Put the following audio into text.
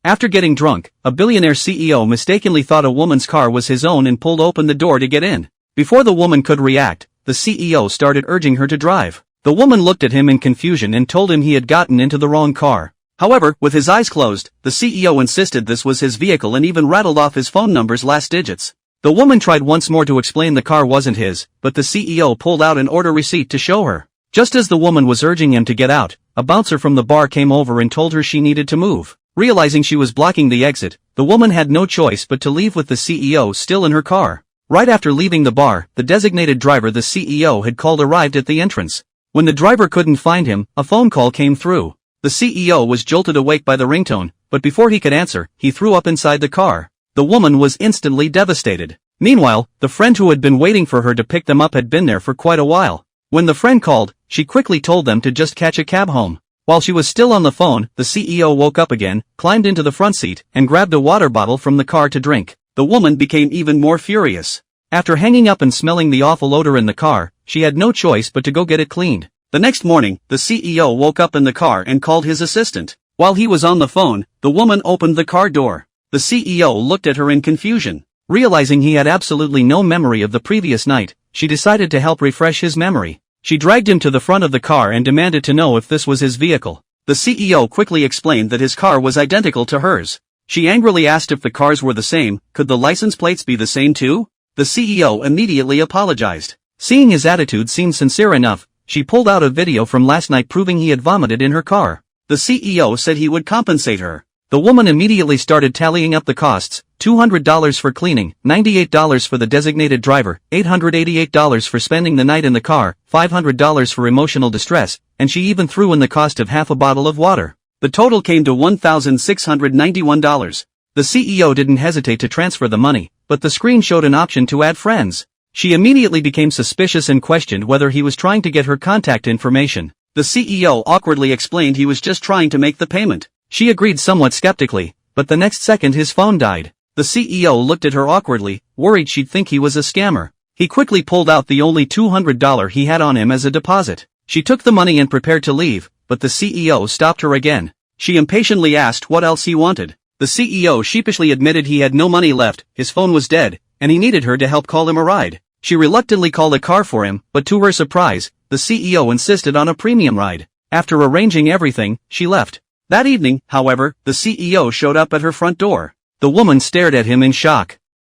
After getting drunk, a billionaire CEO mistakenly thought a woman's car was his own and pulled open the door to get in. Before the woman could react, the CEO started urging her to drive. The woman looked at him in confusion and told him he had gotten into the wrong car. However, with his eyes closed, the CEO insisted this was his vehicle and even rattled off his phone number's last digits. The woman tried once more to explain the car wasn't his, but the CEO pulled out an order receipt to show her. Just as the woman was urging him to get out, a bouncer from the bar came over and told her she needed to move. Realizing she was blocking the exit, the woman had no choice but to leave with the CEO still in her car. Right after leaving the bar, the designated driver the CEO had called arrived at the entrance. When the driver couldn't find him, a phone call came through. The CEO was jolted awake by the ringtone, but before he could answer, he threw up inside the car. The woman was instantly devastated. Meanwhile, the friend who had been waiting for her to pick them up had been there for quite a while. When the friend called, she quickly told them to just catch a cab home. While she was still on the phone, the CEO woke up again, climbed into the front seat, and grabbed a water bottle from the car to drink. The woman became even more furious. After hanging up and smelling the awful odor in the car, she had no choice but to go get it cleaned. The next morning, the CEO woke up in the car and called his assistant. While he was on the phone, the woman opened the car door. The CEO looked at her in confusion. Realizing he had absolutely no memory of the previous night, she decided to help refresh his memory. She dragged him to the front of the car and demanded to know if this was his vehicle. The CEO quickly explained that his car was identical to hers. She angrily asked if the cars were the same, could the license plates be the same too? The CEO immediately apologized. Seeing his attitude seemed sincere enough, she pulled out a video from last night proving he had vomited in her car. The CEO said he would compensate her. The woman immediately started tallying up the costs: $200 for cleaning, $98 for the designated driver, $888 for spending the night in the car, $500 for emotional distress, and she even threw in the cost of half a bottle of water. The total came to $1,691. The CEO didn't hesitate to transfer the money, but the screen showed an option to add friends. She immediately became suspicious and questioned whether he was trying to get her contact information. The CEO awkwardly explained he was just trying to make the payment. She agreed somewhat skeptically, but the next second his phone died. The CEO looked at her awkwardly, worried she'd think he was a scammer. He quickly pulled out the only $200 he had on him as a deposit. She took the money and prepared to leave, but the CEO stopped her again. She impatiently asked what else he wanted. The CEO sheepishly admitted he had no money left, his phone was dead, and he needed her to help call him a ride. She reluctantly called a car for him, but to her surprise, the CEO insisted on a premium ride. After arranging everything, she left. That evening, however, the CEO showed up at her front door. The woman stared at him in shock.